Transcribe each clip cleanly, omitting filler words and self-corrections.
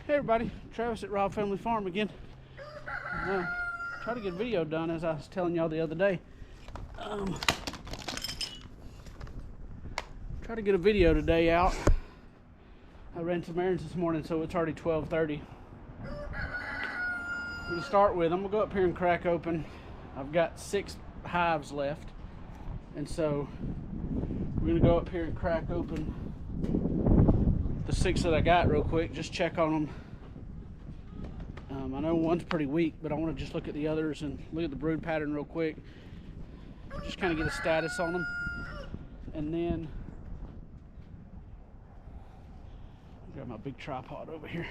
Hey everybody, Travis at Rob Family Farm again. Try to get a video done as I was telling y'all the other day. Try to get a video today out. I ran some errands this morning, so it's already 12:30. To start with, I'm gonna go up here and crack open. I've got 6 hives left, and so we're gonna go up here and crack open the 6 that I got real quick. Just check on them. I know one's pretty weak, but I want to just look at the others and look at the brood pattern real quick. Just kind of get a status on them, and then grab my big tripod over here.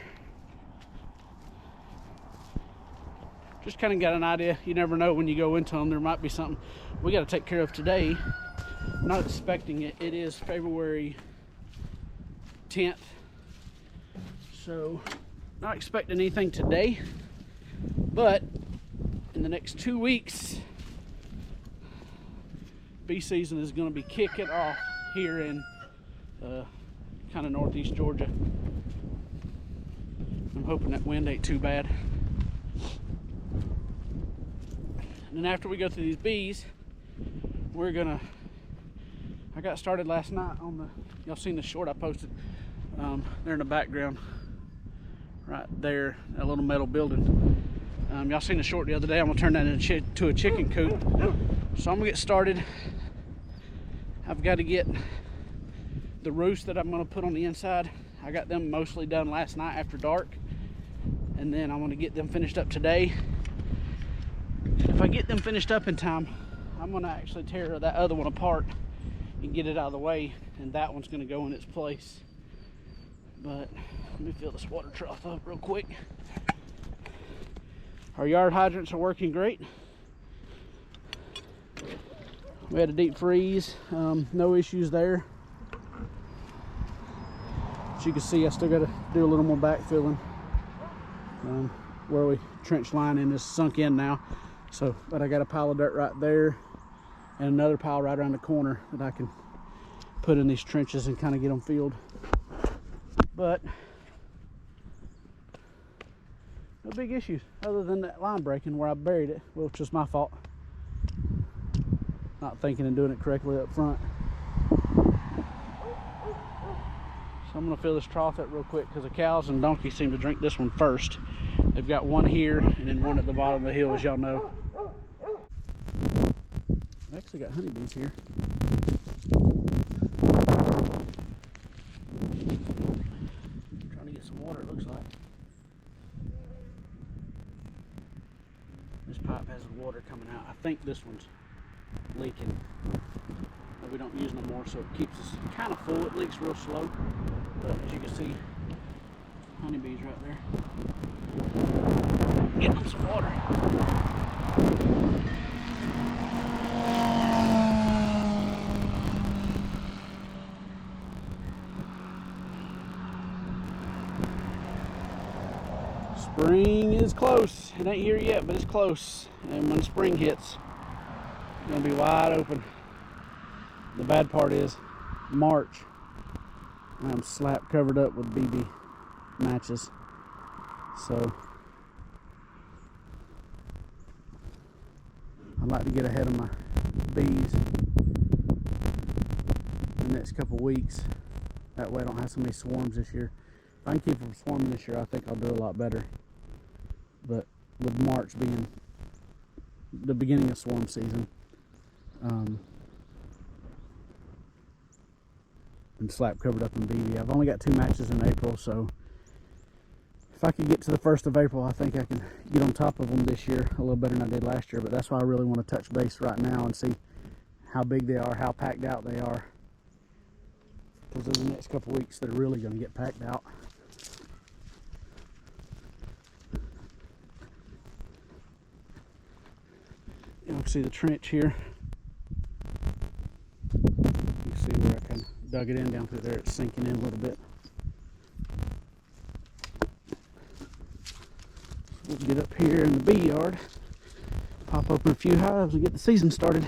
Just kind of got an idea. You never know when you go into them. There might be something we got to take care of today. I'm not expecting it. It is February 10th, so not expecting anything today, but in the next 2 weeks bee season is going to be kicking off here in kind of northeast Georgia. I'm hoping that wind ain't too bad. And then after we go through these bees, I got started last night on y'all seen the short I posted. They're in the background right there, that little metal building. Y'all seen the short the other day. I'm gonna turn that into a chicken coop. So I'm gonna get started. I've got to get the roost that I'm gonna put on the inside. I got them mostly done last night after dark, and then I'm gonna get them finished up today. If I get them finished up in time, I'm gonna actually tear that other one apart and get it out of the way, and that one's gonna go in its place. But let me fill this water trough up real quick. Our yard hydrants are working great. We had a deep freeze, no issues there. As you can see, I still got to do a little more backfilling. Where we trench lining is sunk in now. So, but I got a pile of dirt right there and another pile right around the corner that I can put in these trenches and kind of get them filled. But no big issues other than that line breaking where I buried it, which was my fault. Not thinking and doing it correctly up front. So I'm gonna fill this trough up real quick because the cows and donkeys seem to drink this one first. They've got one here and then one at the bottom of the hill, as y'all know. I actually got honeybees here. Trying to get some water, it looks like. This pipe has water coming out. I think this one's leaking. But we don't use no more, so it keeps us kind of full. It leaks real slow. But as you can see, honeybees right there. Getting them some water. Spring is close. It ain't here yet, but it's close. And when spring hits, it's gonna be wide open. The bad part is March, I'm slap covered up with BB matches. So I'd like to get ahead of my bees the next couple weeks. That way I don't have so many swarms this year. If I can keep them swarming this year, I think I'll do a lot better. But with March being the beginning of swarm season, and slap covered up in BB. I've only got 2 matches in April, so if I could get to the 1st of April, I think I can get on top of them this year a little better than I did last year. But that's why I really want to touch base right now and see how big they are, how packed out they are. Because in the next couple weeks, they're really going to get packed out. You can see the trench here. You can see where I kind of dug it in down through there. It's sinking in a little bit. We'll get up here in the bee yard, pop open a few hives and get the season started.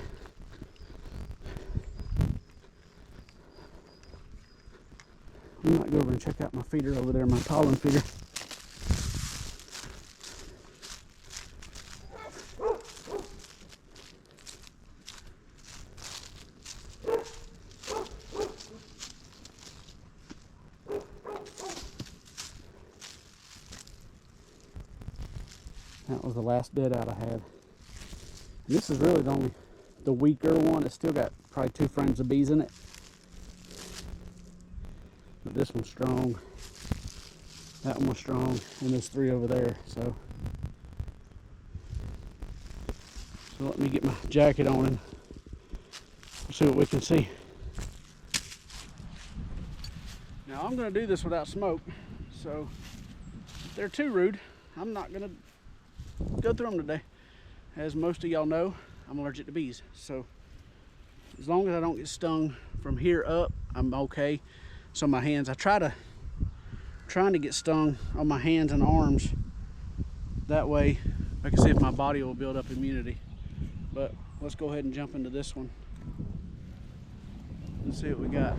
I might go over and check out my feeder over there, my pollen feeder. That was the last dead out I had. And this is really the weaker one. It's still got probably 2 frames of bees in it. But this one's strong. That one was strong. And there's 3 over there. So let me get my jacket on and see what we can see. Now I'm going to do this without smoke. So if they're too rude, I'm not going to go through them today. As most of y'all know, I'm allergic to bees. So as long as I don't get stung from here up, I'm okay. So my hands, trying to get stung on my hands and arms. That way I can see if my body will build up immunity. But let's go ahead and jump into this one. Let's see what we got.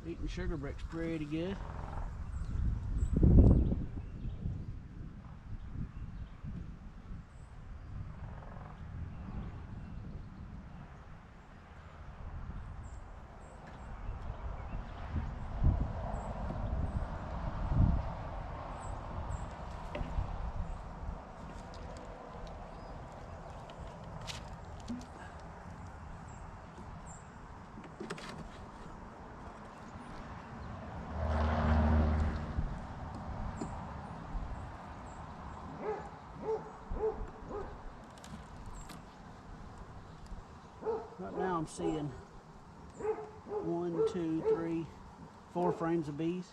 Eating sugar bricks pretty good. Right now I'm seeing 1, 2, 3, 4 frames of bees.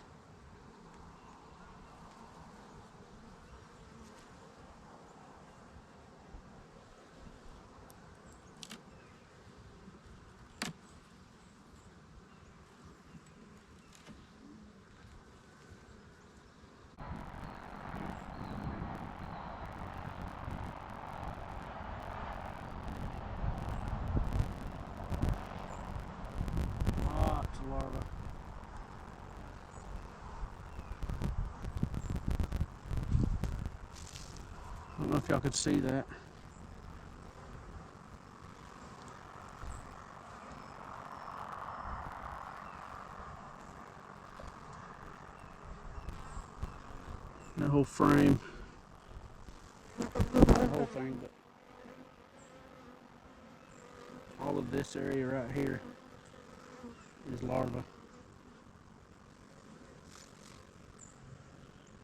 Lots of larvae. I don't know if y'all could see that. That whole frame. Not the whole thing, but all of this area right here is larvae.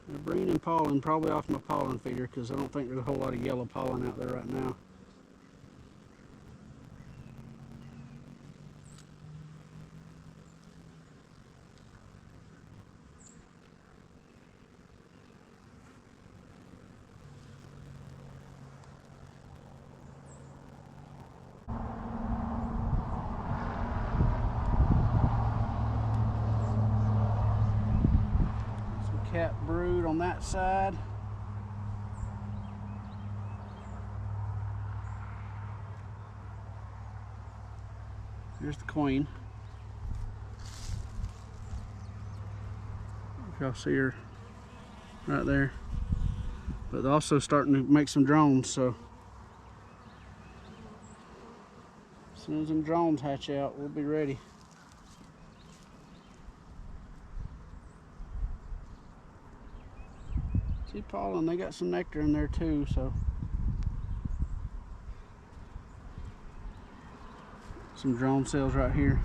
They're bringing pollen, probably off my pollen feeder, because I don't think there's a whole lot of yellow pollen out there right now. Cat brood on that side. Here's the queen. If y'all see her right there. But they're also starting to make some drones, so as soon as them drones hatch out, we'll be ready. See pollen, they got some nectar in there too, so some drone cells right here.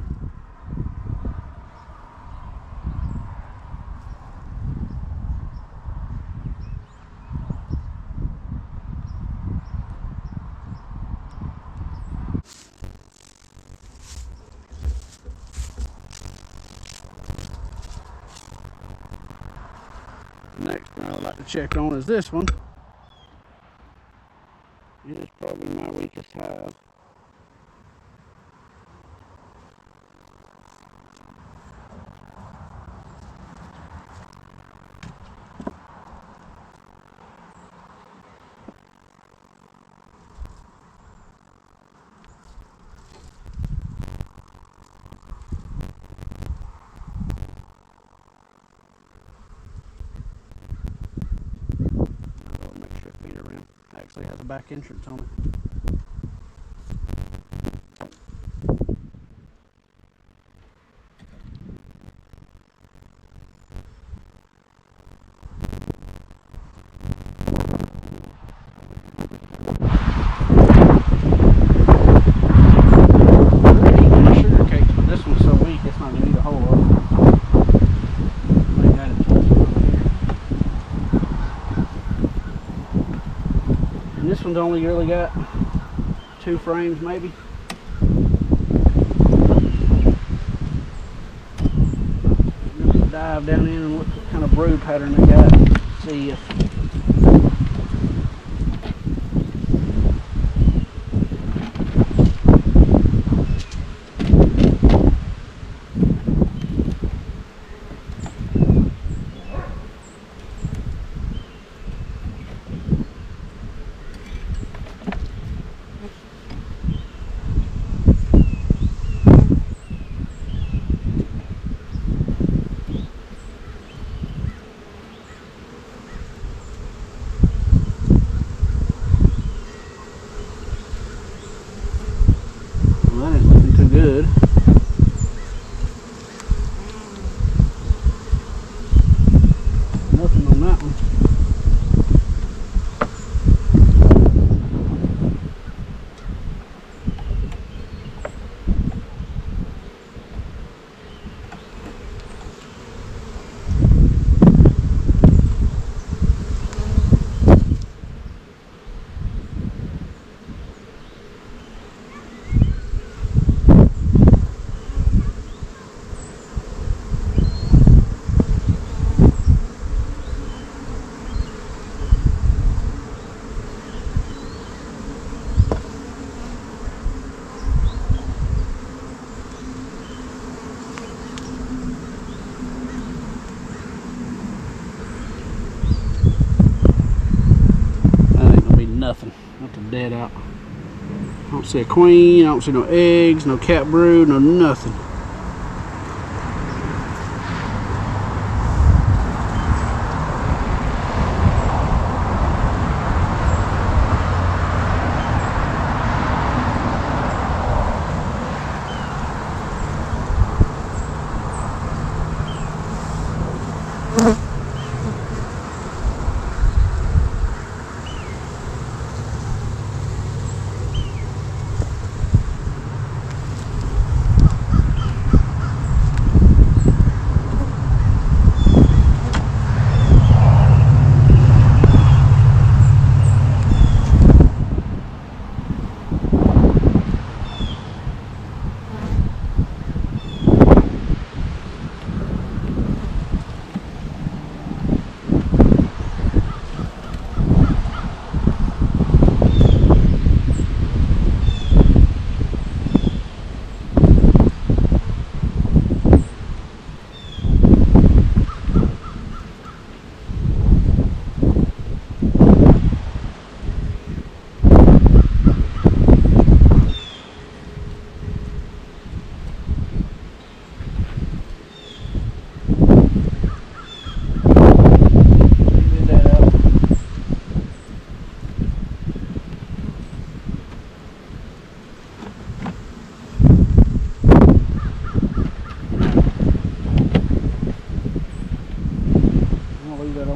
Next one I'd like to check on is this one. It is probably my weakest hive. the back entrance on it. This one's only really got 2 frames maybe. I'm going to dive down in and look what kind of brood pattern they got. See if that ain't looking too good. Nothing on that one. Nothing. Nothing dead out. I don't see a queen. I don't see no eggs, no cat brood, no nothing.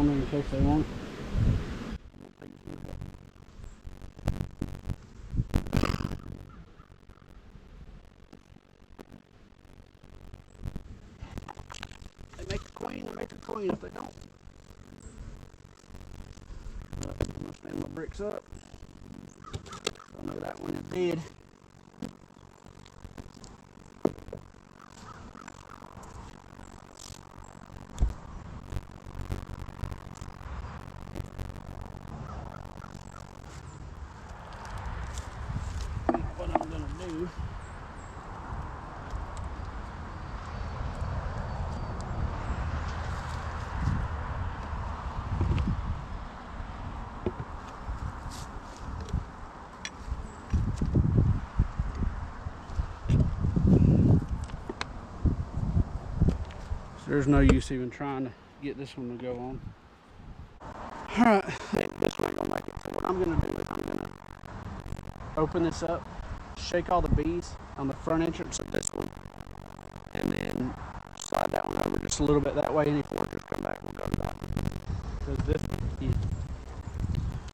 In case they want it. They make the queen, they make the queen if they don't. I'm gonna stand my bricks up. I know that one is dead. What I'm gonna do. There's no use even trying to get this one to go on. Alright, this one gonna make it. So what I'm gonna do is I'm gonna open this up, shake all the bees on the front entrance of this one, and then slide that one over just a little bit that way. Any foragers come back, we'll go to that one. Because this one,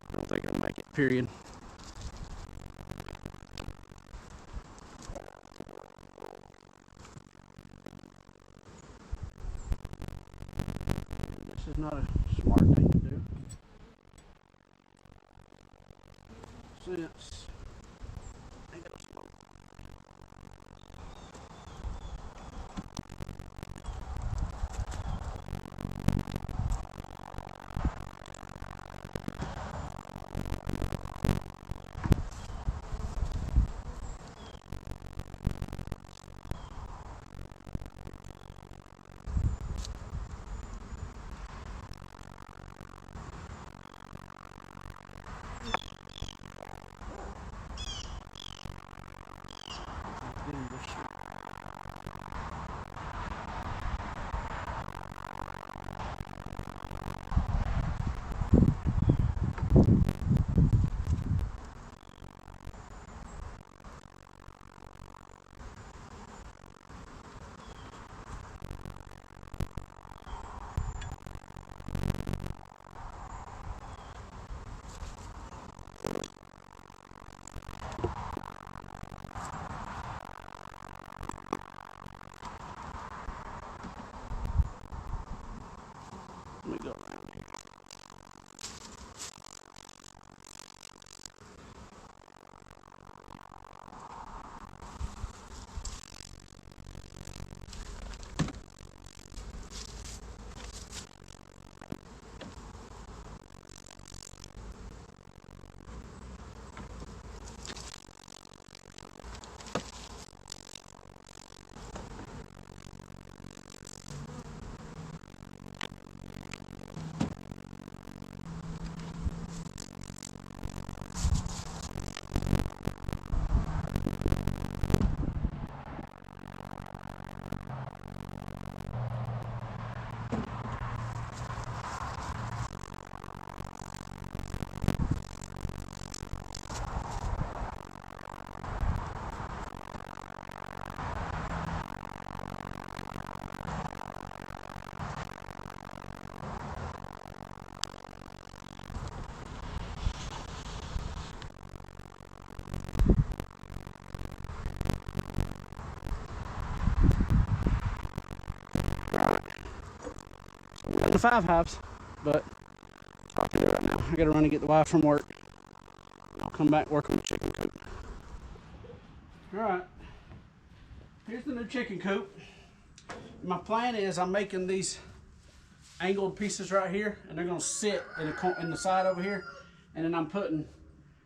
I don't think it'll make it, period. This is not a smart thing to do. Since I ain't got smoke. Let me go around here. We're in the 5 hives, but I can do it right now. I gotta run and get the wife from work. I'll come back work on the chicken coop. Alright, here's the new chicken coop. My plan is I'm making these angled pieces right here, and they're gonna sit in the side over here, and then I'm putting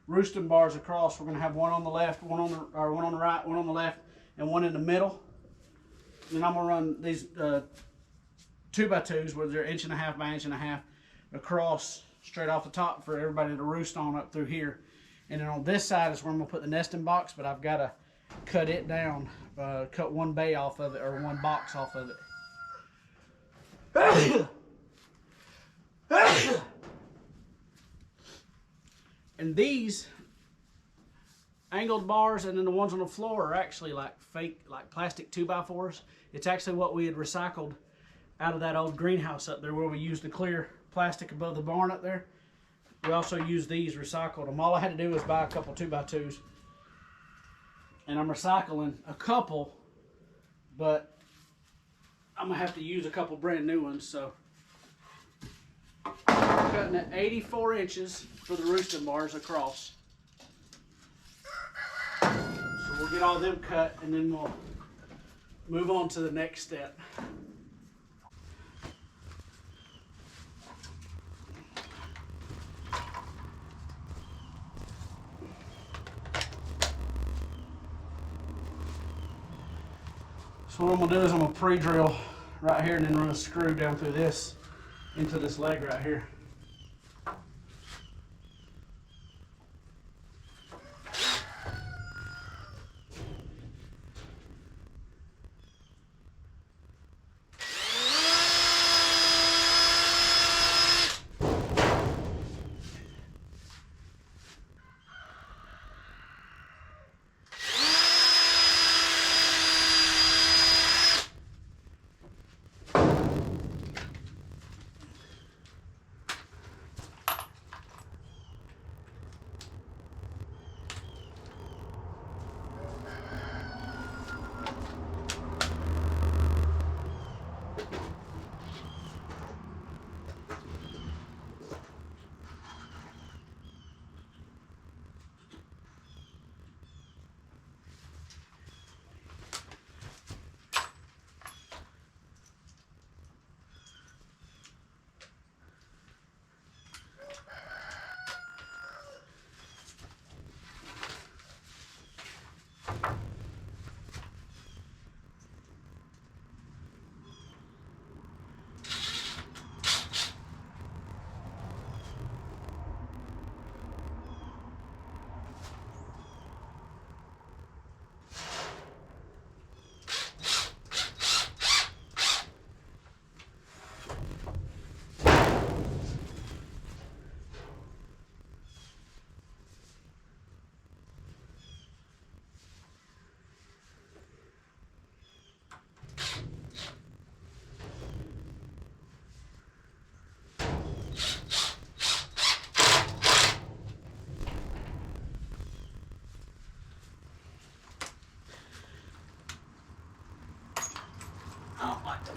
roosting bars across. We're gonna have one on the left, one on the right, one on the left, and one in the middle. And then I'm gonna run these 2x2s where they're 1.5 by 1.5 across straight off the top for everybody to roost on up through here. And then on this side is where I'm gonna put the nesting box, but I've got to cut it down, cut one bay off of it, or one box off of it. And these angled bars and then the ones on the floor are actually like fake, like plastic 2x4s. It's actually what we had recycled out of that old greenhouse up there where we used the clear plastic above the barn up there. We also used these, recycled them. All I had to do was buy a couple 2x2s. And I'm recycling a couple, but I'm gonna have to use a couple brand new ones, so. I'm cutting at 84 inches for the roosting bars across. So we'll get all them cut and then we'll move on to the next step. So what I'm gonna do is I'm gonna pre-drill right here and then run a screw down through this into this leg right here.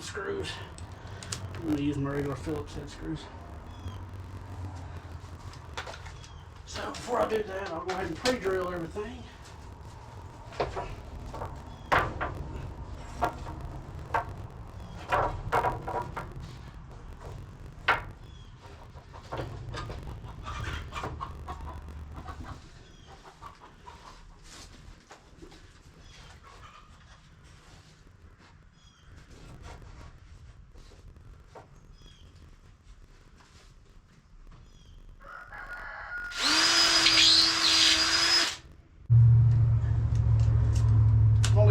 screws. I'm going to use my regular Phillips head screws. So before I do that, I'll go ahead and pre-drill everything.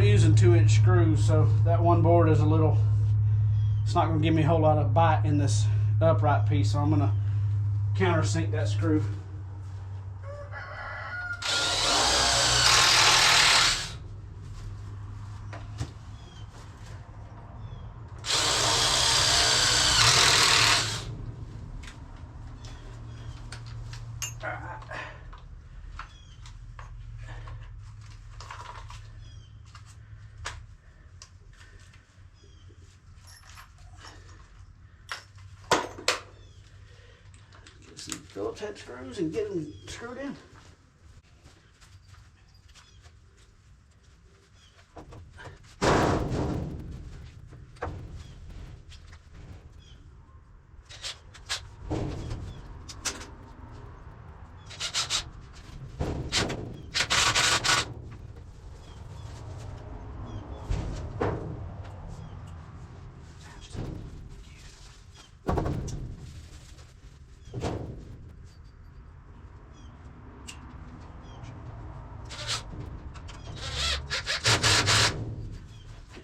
Using 2-inch screws, so that one board is a little, it's not going to give me a whole lot of bite in this upright piece, so I'm going to countersink that screw. Some Phillips head screws and get them screwed in.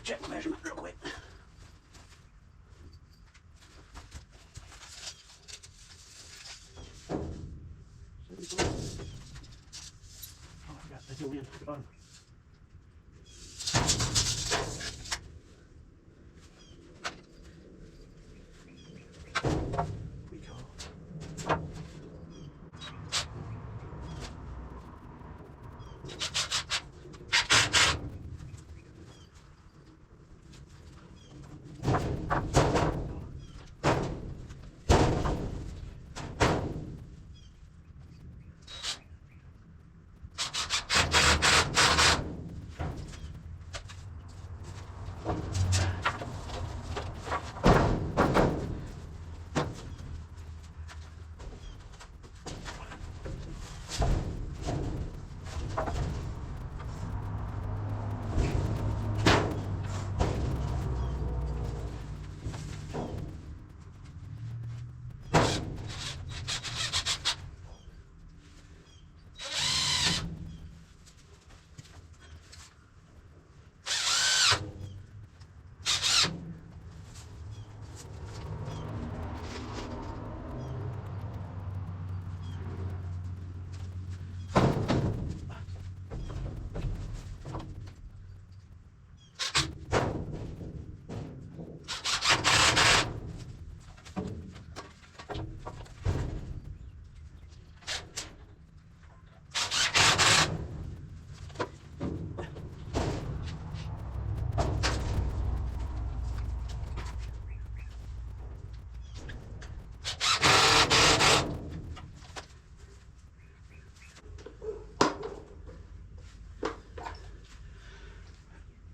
Check my measurement real quick. Oh, I forgot they go in. Got 'em.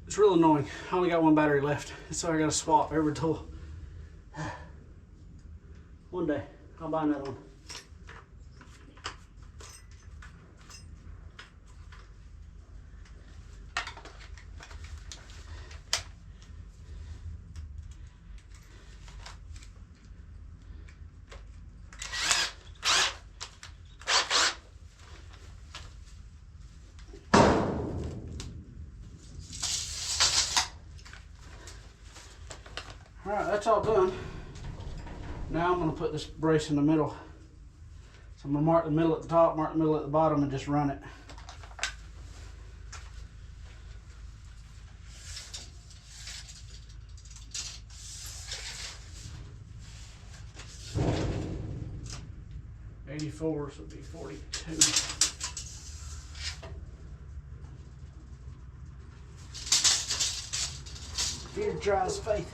It's real annoying. I only got one battery left, so I gotta swap every tool. One day, I'll buy another one. All right, that's all done. Now I'm going to put this brace in the middle. So I'm going to mark the middle at the top, mark the middle at the bottom, and just run it. So it'd be 42. Fear drives faith.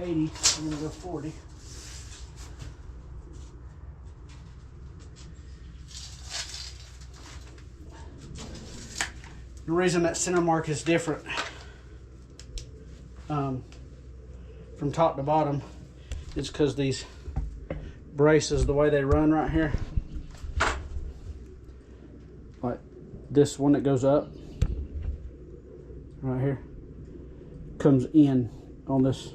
80, I'm gonna go 40. The reason that center mark is different from top to bottom is because these braces, the way they run right here, like this one that goes up right here, comes in on this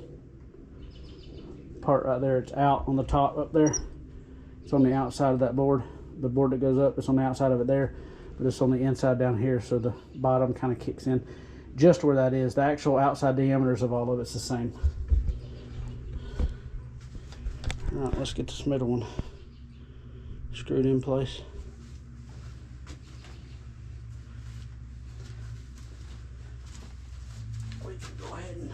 part right there. It's out on the top up there. It's on the outside of that board. The board that goes up, it's on the outside of it there, but it's on the inside down here, so the bottom kind of kicks in just where that is. The actual outside diameters of all of it's the same. All right, let's get this middle one screwed in place. We can go ahead and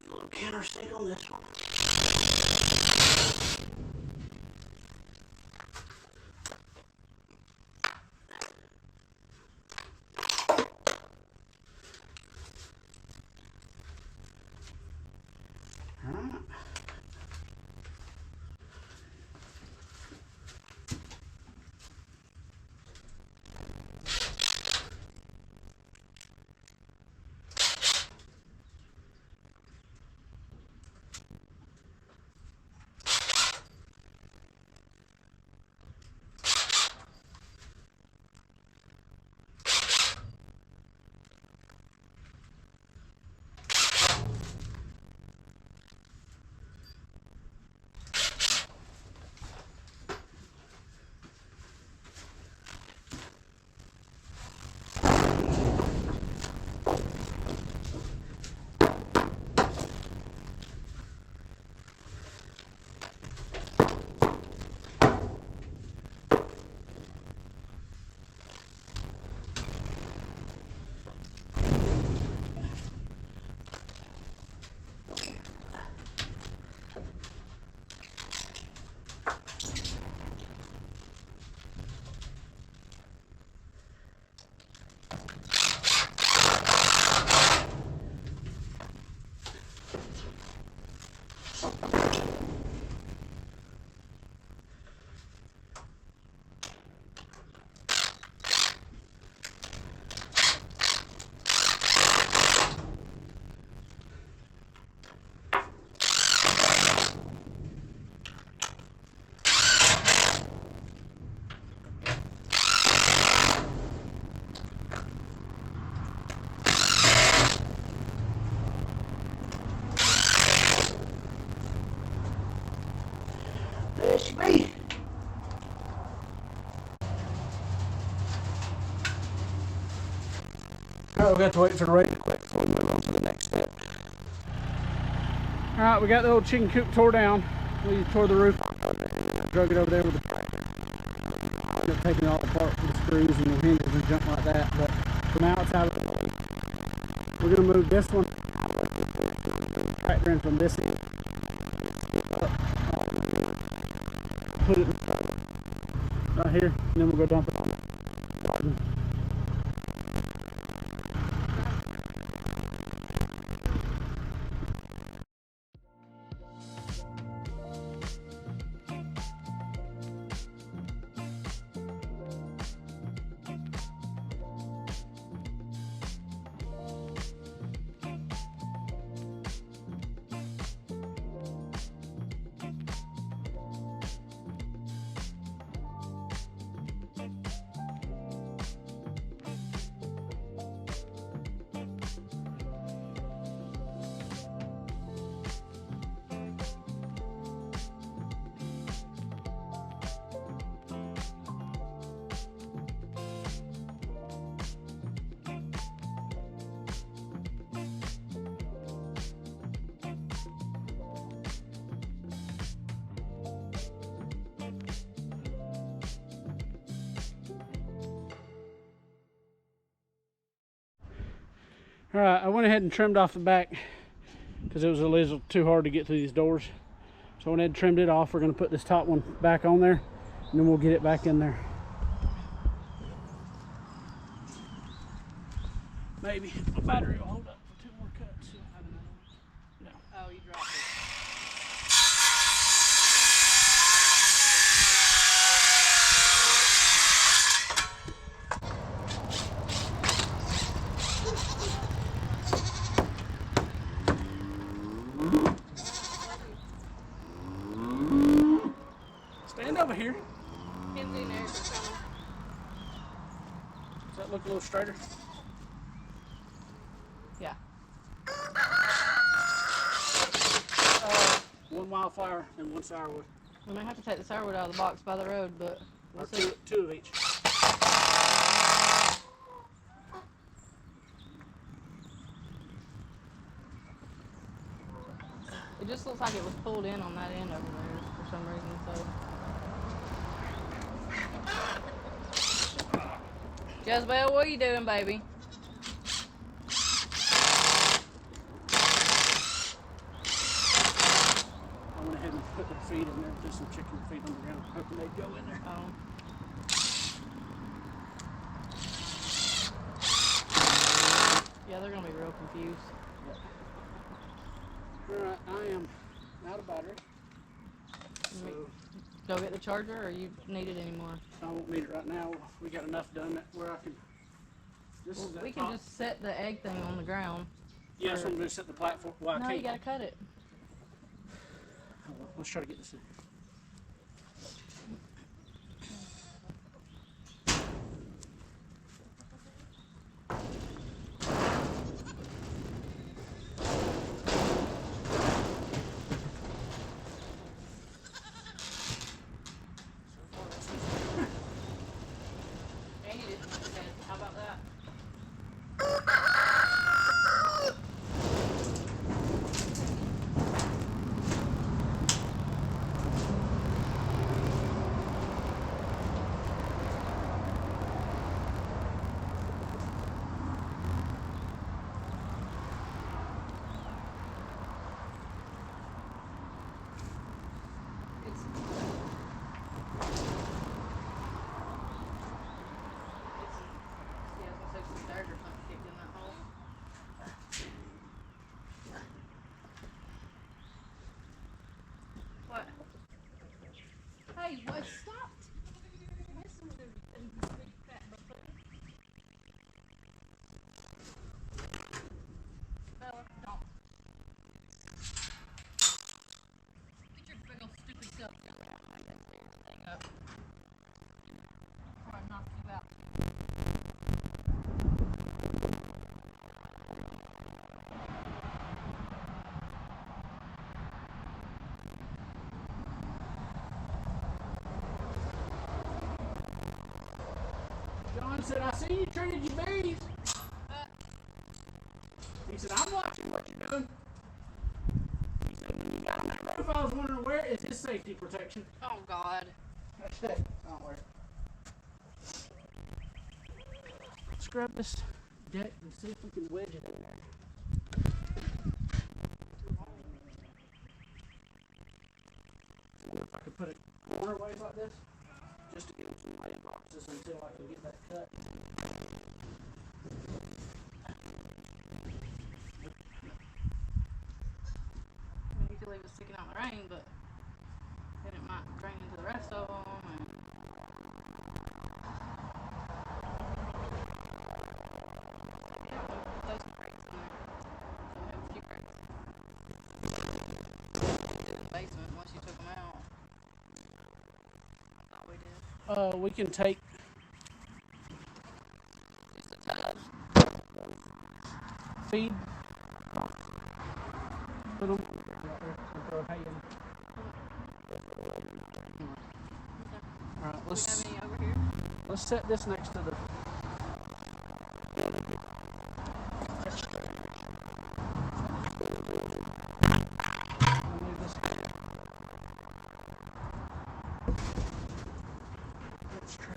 a little counter stick on this one. There she be. Alright, we got to wait for the rain to quit before we move on to the next step. Alright, we got the old chicken coop tore down. We tore the roof, drug it over there with the tractor. Ended up taking it all apart with the screws and the hinges and junk like that, but for now it's out of the way. We're going to move this one, tractor in from this end, put it right here, and then we'll go dump it on All right, I went ahead and trimmed off the back because it was a little too hard to get through these doors. So I went ahead and trimmed it off. We're going to put this top one back on there, and then we'll get it back in there. Maybe my battery will hold up for 2 more cuts. No. Oh, you dropped it. Stand over here. Kenzie and Eric are coming. Does that look a little straighter? Yeah. 1 wildflower and 1 sourwood. We may have to take the sourwood out of the box by the road, but we'll see. Two of each. It just looks like it was pulled in on that end over there for some reason, so. Jezebel, what are you doing, baby? I went ahead and put the feed in there, just some chicken feed on the ground, hoping they'd go in there. Oh. Yeah, they're gonna be real confused. Alright, I am out of battery. So Go get the charger, or you need it anymore? I won't need it right now. We got enough done that where I can. This is We can just set the egg thing on the ground. Yeah, so I'm going to set the platform. Well, I No, can't. you gotta cut it. Hold on, let's try to get this in. How about that? What? Hey, what? Stop messing with everything, you big fat buffet. Bella, don't. Get your big old stupid self down there. Thing up. Before I knock you out. John said, I see you traded your bees. He said, I'm watching what you're doing. He said, when you got on that roof, I was wondering where is his safety protection. Oh, God. Don't worry. Scrub this deck and see if we can wedge it in there. If I could put it cornerways like this, just to get them some light boxes until I can get that cut. You could leave it sticking out in the rain, but then it might drain into the rest of them. And yeah, we'll throw some crates in there. So we have a few crates. In the basement once you took them out. Thought we did. We can take Just a tub. feed, put them right there, and throw hay in. All right, Do we have any over here? let's set this next to the. Leave this. That's trash.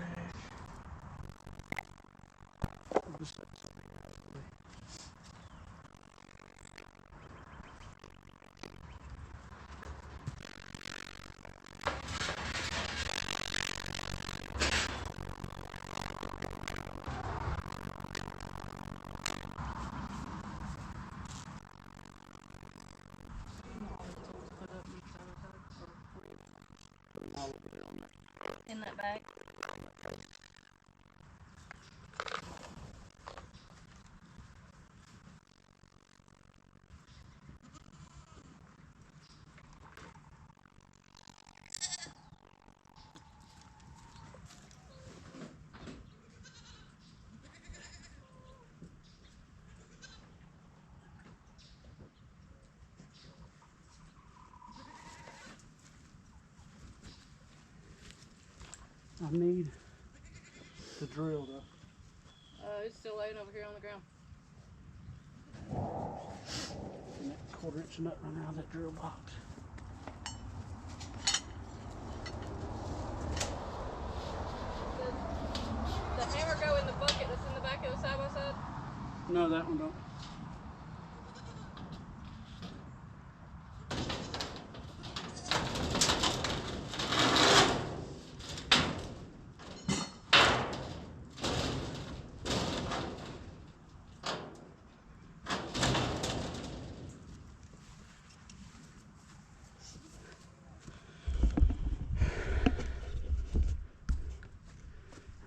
I need the drill though. It's still laying over here on the ground. And that 1/4 inch nut running out of that drill box. The hammer go in the bucket that's in the back of the side by side? No, that one don't.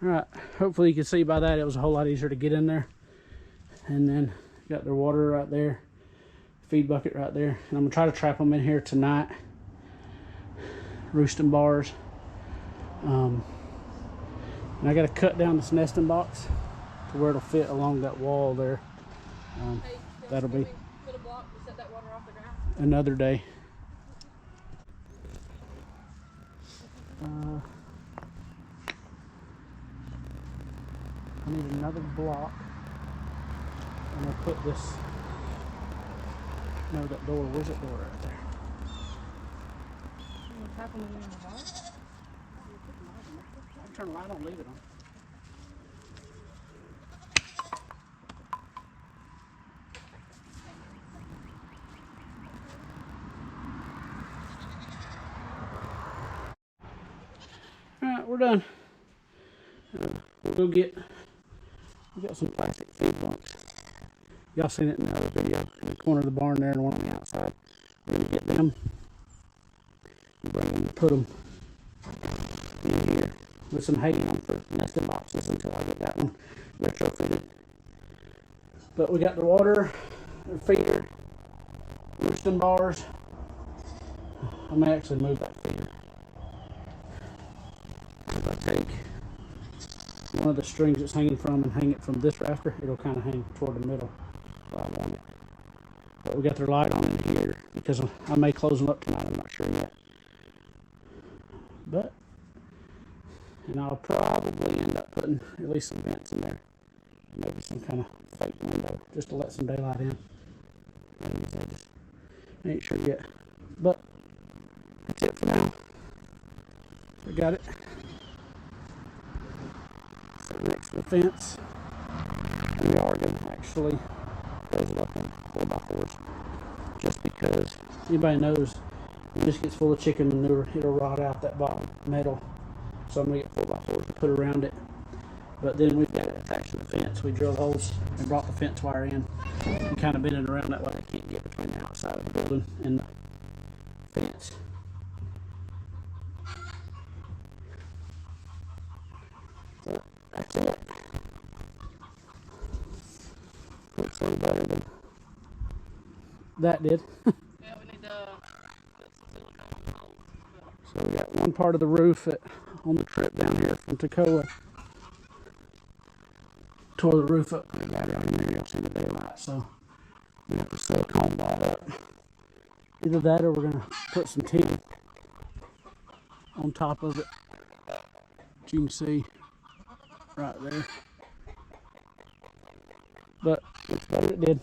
All right, hopefully you can see by that it was a whole lot easier to get in there. And then got their water right there, feed bucket right there. And I'm gonna try to trap them in here tonight. Roosting bars. And I gotta cut down this nesting box to where it'll fit along that wall there. Hey, That'll be put a block to set that water off the ground. another day. I need another block. I'm gonna put this. No, that door. Where's that door right there? You want to tap them in the bar? I'll turn the light on, leave it on. Alright, we're done. We'll go get, we got some plastic feed bunks. Y'all seen it in the other video, in the corner of the barn there and one on the outside. We're gonna get them, bring them and put them in here with some hay on for nesting boxes until I get that one retrofitted. But we got the water, the feeder, roosting bars. I may actually move that feeder. If I take one of the strings it's hanging from and hang it from this rafter, it'll kind of hang toward the middle where I want it. But we got their light on in here because I may close them up tonight, I'm not sure yet. But, and I'll probably end up putting at least some vents in there. Maybe some kind of fake window just to let some daylight in. And these edges. I ain't sure yet. But, that's it for now. We got it. So next to the fence. And we are going to actually close it up in 4x4s. Just because anybody knows when this gets full of chicken manure, it'll rot out that bottom metal. So I'm going to get 4x4s to put around it. But then we've got it attached to the fence. We drilled holes and brought the fence wire in and kind of bent it around that way they can't get between the outside of the building and the fence. So that's it. Looks a little better than that did. Yeah, we need to put some silicone on the holes. So we got one part of the roof on the trip down here from Toccoa. Tore the roof up pretty bad out in there. You'll see the daylight. So we have to silicone that up. Either that or we're going to put some tin on top of it. As you can see right there. But it's better it did.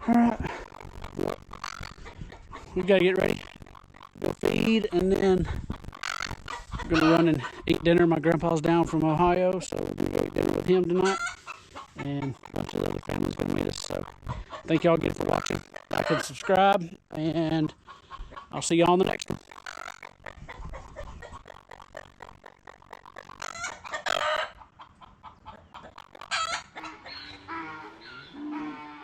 Alright. We gotta get ready. Go feed and then we're gonna run and eat dinner. My grandpa's down from Ohio, so we're gonna go eat dinner with him tonight. And a bunch of the other family's gonna meet us. So thank y'all again for watching. Like and subscribe, and I'll see y'all on the next one.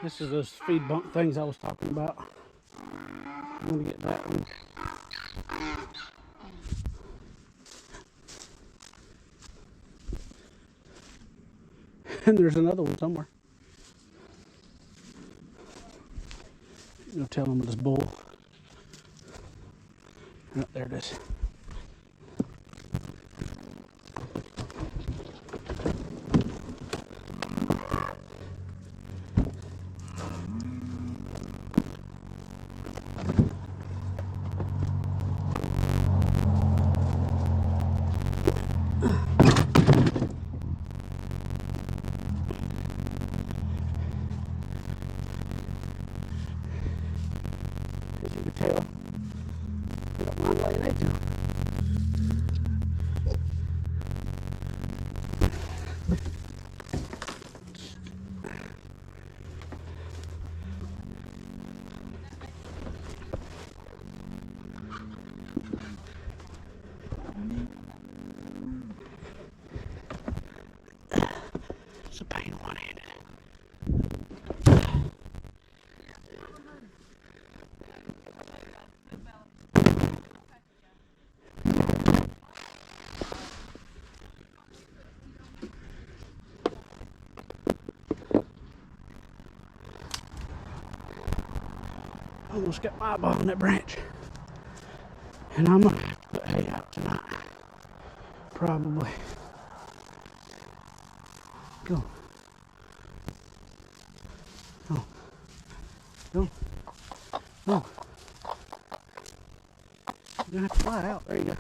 This is those feed bunk things I was talking about. I'm gonna get that one. And there's another one somewhere. You'll tell them with this bull. Oh, there it is. Almost got my eyeball on that branch. And I'm gonna have to put hay out tonight. Probably. Go. Go. Go. Go. You're gonna have to fly out. There you go.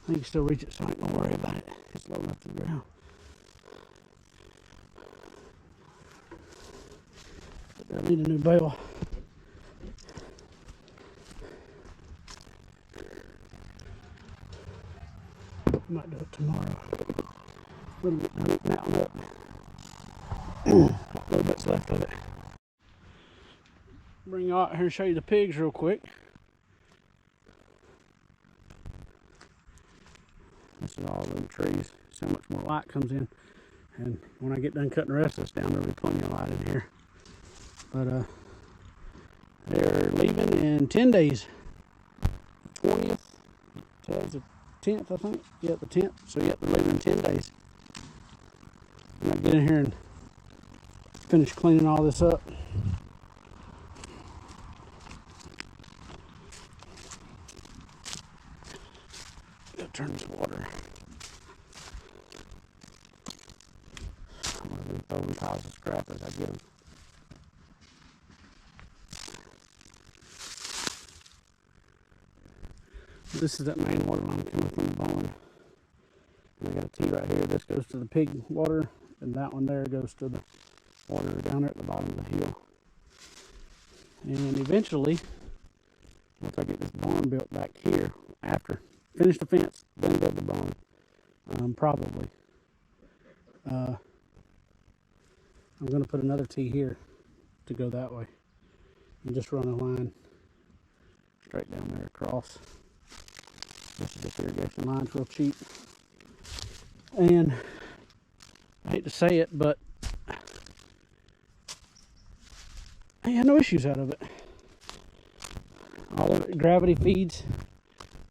I can still reach it, so I ain't gonna worry about it. It's low enough to the ground. But I need a new bale. I might do it tomorrow. A little bit of that one up. A little bit's left of it. Bring you out here and show you the pigs real quick. This is all them trees. So much more light comes in. And when I get done cutting the rest of this down, there'll be plenty of light in here. But they're leaving in 10 days. 20th. Today's the 10th, I think. Yeah, the 10th. So yeah, they're leaving in 10 days. I'm gonna get in here and finish cleaning all this up. Gotta turn this water. I'm gonna be throwing piles of scrap as I get them. This is that main water line coming from the barn. And I got a T right here. This goes to the pig water, and that one there goes to the water down there at the bottom of the hill. And eventually, once I get this barn built back here, after finish the fence, then build the barn, probably. I'm going to put another T here to go that way, and just run a line straight down there across. This is just irrigation lines, real cheap. And I hate to say it, but I had no issues out of it. All of it gravity feeds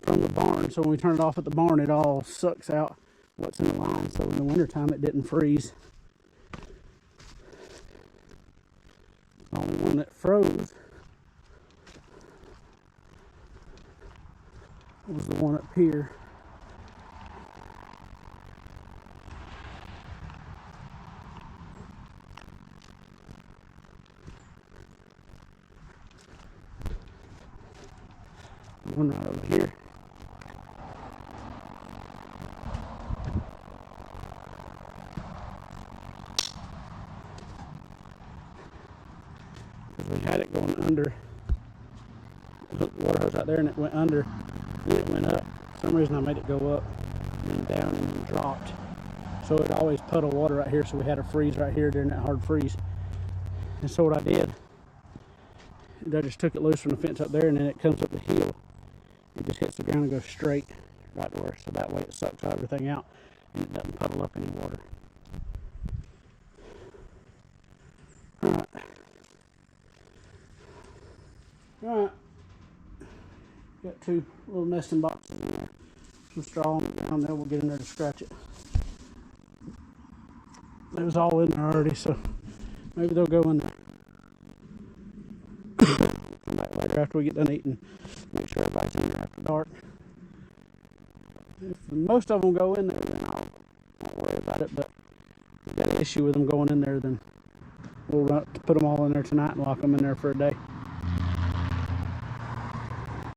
from the barn, so when we turn it off at the barn, it all sucks out what's in the line. So in the wintertime, it didn't freeze. The only one that froze was the one up here. One right over here. Because we had it going under. Hooked the water hose out there and it went under. And it went up. For some reason I made it go up and then down and then dropped. So it always puddle water right here, so we had a freeze right here during that hard freeze. And so what I did, I just took it loose from the fence up there, and then it comes up the hill. It just hits the ground and goes straight right to where, so that way it sucks everything out and it doesn't puddle up any water. Alright. Alright. Got two little nesting boxes in there. Some straw on the ground there. We'll get in there to scratch it. It was all in there already, so maybe they'll go in there. Come back later after we get done eating. Make sure everybody's in there after dark. If most of them go in there, then I won't worry about it. But if we've got an issue with them going in there, then we'll put them all in there tonight and lock them in there for a day.